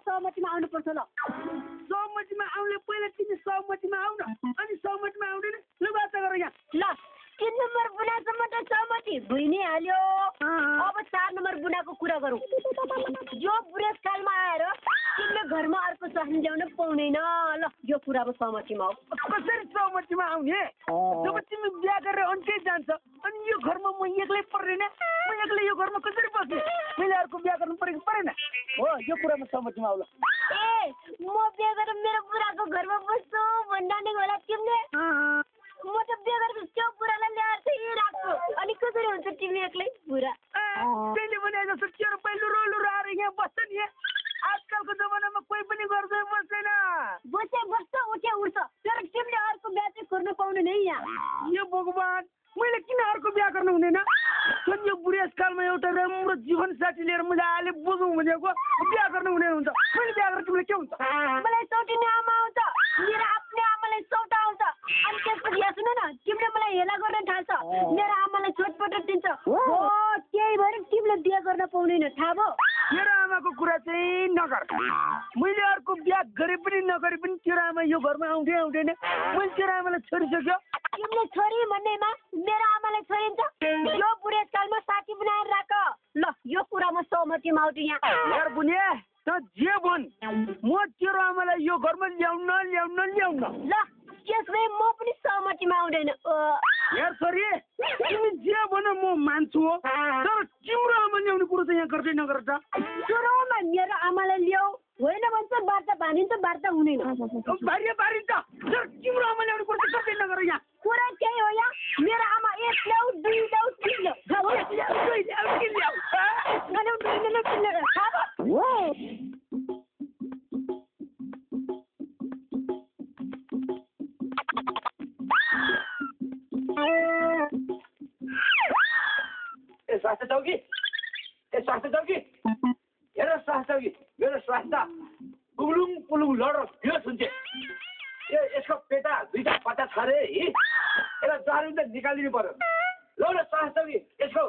सहमतिमा आउनुपर्छ ल सहमतिमा आउले पहिला तिमी सहमतिमा आउन अनि सहमतिमा आउँदैन ल बाचा गर यहाँ ल 3 नम्बर बुनासम्म त सहमति भइ नै हाल्यो अब 4 नम्बर बुनाको कुरा गरौँ जो बुढेसकालमा आएर तिमीले घरमा अर्को स्वास्नी ल्याउन पाउँदैन ल यो कुरामा सहमतिमा आऊ कसरी सहमतिमा आउने जब तिमी बिहा गरेर अन्त्य जान्छ अनि यो घरमा म एक्लै पर्दैन म एक्लै यो घरमा कसरी बस्ने मैले अर्को बिहा गर्नु परेको परेन हो यो कुरामा सहमतिमा आउला ए म बिहा गरेर मेरो बुढाको घरमा बस्छु भन्दा नि होला तिमीले म त बिहा गरेर त्यो बुढालाई ल्याएर चाहिँ राख्छु अनि कसरी हुन्छ तिमी एक्लै बुढा त्यसले भने जस्तो तेरो पहिलो रोलो आएर यहाँ बस्छ नि आजकलको जमानामा कोही पनि गर्दैन बस्दैन बस्छ उठ्यो उठ्छ तर तिमीले अर्को बिहा चाहिँ गर्न पाउनु नै यहाँ यो भगवान मैले किन अर्को बिहा गर्नु हुँदैन जुन यो बुढेसकालमा एउटा राम्रो जीवन साथी लिएर मजाले बुझौँ भनेको बिहा गर्नु हुने हुन्छ मैले बिहा गरेर तिमीले के हुन्छ मलाई सौटिने आमा आउँछ मेरो आफ्नै आमालाई सौटा आउँछ अनि त्यसपछि यहाँ सुन न तिमीले मलाई हेला गर्न थाल्छ मेरो आमालाई छोटपटक दिन्छ हो त्यही भएर तिमीले बिहा गर्न पाउँदैन थाहा भयो मेरो आमाको कुरा चाहिँ नगर मैले अर्को बिहा गरे पनि नगरे पनि तेरो आमा यो घरमा आउँदै आउँदैन मैले तेरो आमालाई छोडिसक्यो तिमीले छोरी भन्नेमा मेरो आमालाई छोडिन्छ यो बुढेसकालमा साथी बनाएर राख ल यो कुरामा सहमतिमा आउँछु यहाँ यार बुने त जे भन् म तेरो आमालाई यो घरमा ल्याउन ल त्यसमै म पनि सहमतिमा आउँदैन यार छोरी तिमी जे भन म मान्छु हो तर तिम्रो आमा ल्याउने कुरो चाहिँ यहाँ गर्दै नगर त सुरुमा मेरो आमालाई ल्याऊ होइन भन्छ वार्ता भानिन्छ वार्ता हुँदैन बारिन्छ तर तिम्रो आमा ल्याउने कुरो चाहिँ गर्दै नगर यहाँ कुरा त्यही हो यहाँ मेरो आमा 1 ल्याऊ 2 ल्याऊ 3 ल्याऊ स्वास्थ्य चौकी स्वास्थ्य चौकी हेर स्वास्थ्य चौकी मेरो स्वास्थ्य पुलुङ पुलुङ लड यो सुन्छे यसको पेटा 2टा पत्ता छ रे यसलाई जारी त निकालिदिनु पर्यो ल न स्वास्थ्य चौकी यसको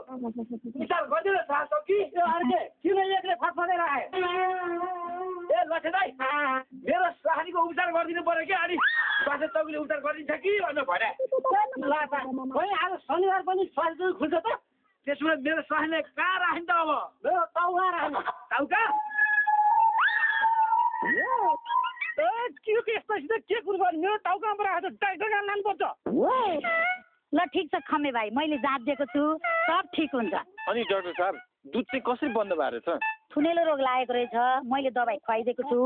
विचार गरिदिनु स्वास्थ्य चौकी यो अर्के किन एक्लै फटफटेर आए ए लक्षे दाइ मेरो स्वास्थ्यको उपचार गरिदिनु पर्यो कि अनि स्वास्थ्य चौकीले उपचार गरिदिन्छ कि भन्नु भने आज शनिबार पनि स्वास्थ्य चौकी खुल्छ त त्यसो भए मेरो स्वास्थ्यले कहाँ राख्नु त अब मेरो टाउका राख्नु टाउका के यस्तो के कुरो गर्ने मेरो टाउकामा राखेर डाक्टर कहाँ लानुपर्छ ल ठिक छ खमे भाइ मैले जाँच दिएको छु सब ठिक हुन्छ अनि डाक्टर साहब दुध चाहिँ कसरी बन्द भएको रहेछ थुनेलो रोग लागेको रहेछ मैले दबाई खुवाइदिएको छु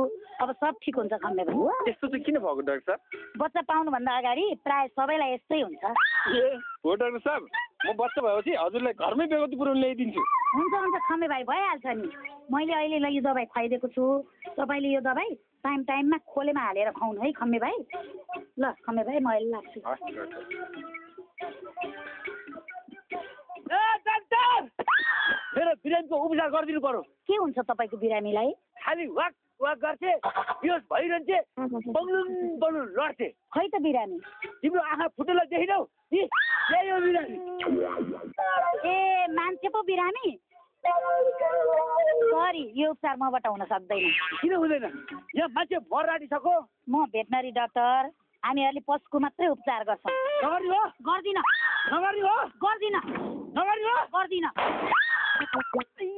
अब सब ठिक हुन्छ खमे भाइ त्यस्तो चाहिँ किन भएको डाक्टर साहब बच्चा पाउनुभन्दा अगाडि प्राय सबैलाई यस्तै हुन्छ हो डाक्टर साहब म बच्चा भएपछि हजुरलाई घरमै बेगती पुऱ्याउनु ल्याइदिन्छु हुन्छ खमे भाइ भइहाल्छ नि मैले अहिले यो दबाई खुवाइदिएको छु तपाईँले यो दबाई टाइममा खोलेमा हालेर खुवाउनु है खमे भाइ ल खमे भाइ म अहिले लाग्छु मेरो बिरामीको उपचार गरिदिनु पर्यो के हुन्छ तपाईँको बिरामीलाई खालि वाक वाक गर्थे बेहोस भइरहन्थे बलुन लड्थे खै त बिरामी तिम्रो आँखा फुटेर देखिनौ यही हो बिरामी ए मान्छे पो बिरामी सरी यो उपचार मबाट हुन सक्दैन किन हुँदैन यहाँ मान्छे भर राटिसक्यो म भेटनरी डाक्टर हामीहरूले पशुको मात्रै उपचार गर्छौँ नगर्ने हो गर्दिन नगर्ने हो गर्दिन नगर्ने हो गर्दिन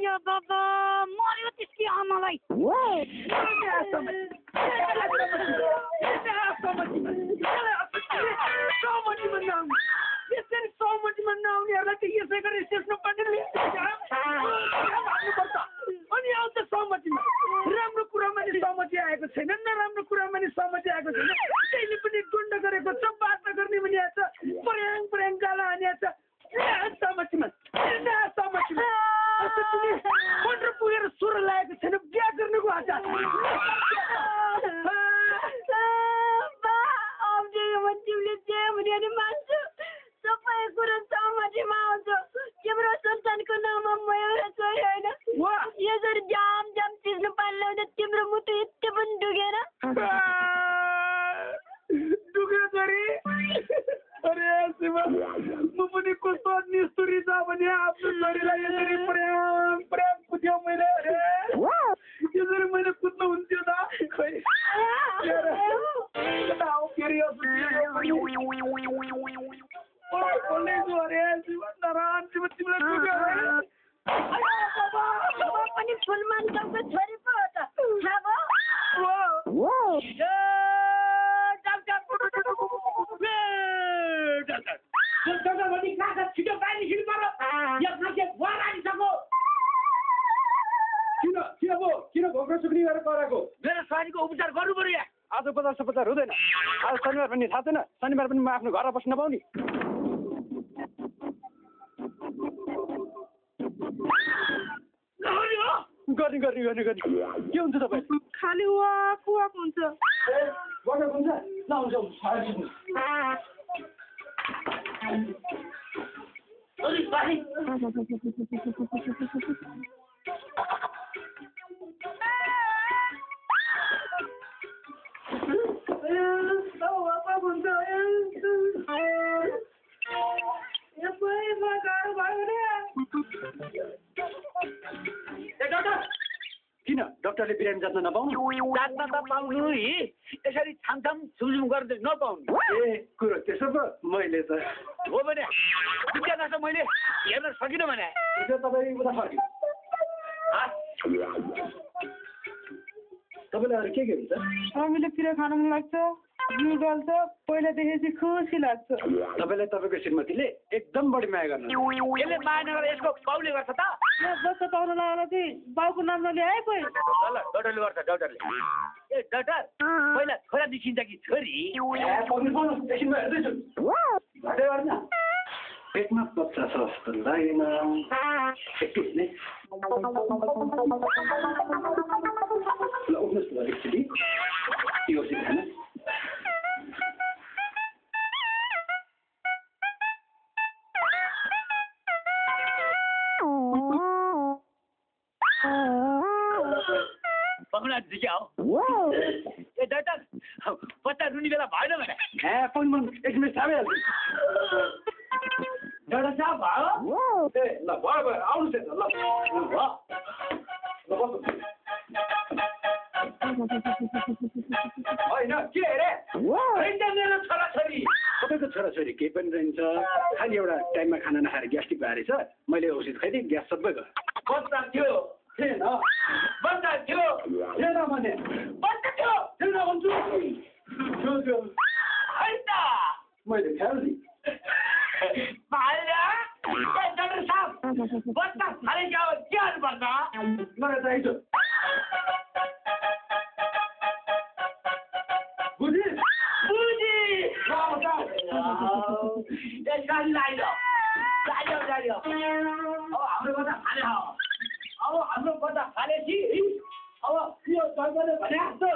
यो बाबा मर्यो त्यसकी आमालाई यसरी सहमतिमा नआउनेहरूलाई त यसै गरी सोच्नु पर्ने भन्नुपर्छ अनि आउँछ सहमतिमा राम्रो कुरामा नि सहमति आएको छैन नराम्रो कुरामा नि सहमति आएको छैन त्यसले पनि गुन्ड गरेको छ वार्ता गर्ने पनि आएको छ पर्याङ गाला हानिएको छ सहमतिमा सहमतिमा पन्ध्र पुगेर 16 लागेको छैन बिहा गर्नुको आचार तिमीले जे भने नि मान्छु सबै कुरो सहमतिमा आउँछ तिम्रो सन्तानको नाममा म एउटा छोरी होइन यसरी जाम चिज्नु पाल्नु हुँदा तिम्रो मुटु यति पनि डुगेर डुग्यो छोरी अरे शिवा म पनि कस्तो निष्ठुरी छ भने आफ्नो छोरीलाई यसरी प्रेम कुद्यो मैले यसरी मैले कुद्नु हुन्छ पनि फुलमान गाउँको छोरी पो हो त थाहा भयो छिटो बाहिर निस्किनु पर्यो यो मान्छे बुवा लागिसक्यो किन घोक्रो सुक्री गरेर कराएको मेरो स्वारीको उपचार गर्नु पर्यो यहाँ आज उपचार हुँदैन आज शनिबार पनि थाहा छैन शनिबार पनि म आफ्नो घरमा बस्न नपाउने गर्ने के हुन्छ तपाईँ खालि वाक हुन्छ हुन्छ ल हुन्छ किन डाक्टरले बिरामी जान्न नपाउनु जान्न त पाउनु यसरी छामछाम झुमझुम गर्दै नपाउनु ए कुरो त्यसो पो मैले त हो भने विद्यार्थी मैले हेर्न सकिनँ भने तपाईँ उता फर्किनु तपाईँलाई अरू के हुन्छ हामीले पिरो खानु मन लाग्छ जिउ डल्छ पहिलादेखि चाहिँ खुसी लाग्छ तपाईँलाई तपाईँको श्रीमतीले एकदम बढी माया गर्नु यसले माया नगरेर यसको बाउले गर्छ त बच्चा पाउनु लगाएर चाहिँ बाउको नाम नल्याए कोही ल डाक्टरले गर्छ डाक्टरले ए डाक्टर पहिला छोरा निस्किन्छ कि छोरी पेटमा बच्चा छ जस्तो लागेन एकचोटि ल उठ्नुहोस् न एकचोटि यो खाना क्या हो ए डाक्टर बच्चा रुनी बेला भएन भने एक मिनट थामिहाल्छु डाक्टर साहब भयो ए ल भयो आउनुहोस् न ल होइन के अरे मेरो छोराछोरी तपाईँको छोराछोरी केही पनि रहन्छ खालि एउटा टाइममा खाना नखाएर ग्यास्ट्रिक भएर छ मैले औषध खाइदिएँ ग्यास सबै गयो बच्चा थियो थिएन बच्चा थियो थिएन भने बच्चा थियो थिएन भन्छु होइन मैले ख्याल नि डाक्टर साहब बच्चा खाले क्या हो के गर्नुपर्छ मलाई चाहिन्छ बुझी अब हाम्रो बच्चा खाले अब हाम्रो बच्चा खालेपछि अब यो डक्टरले भने जस्तो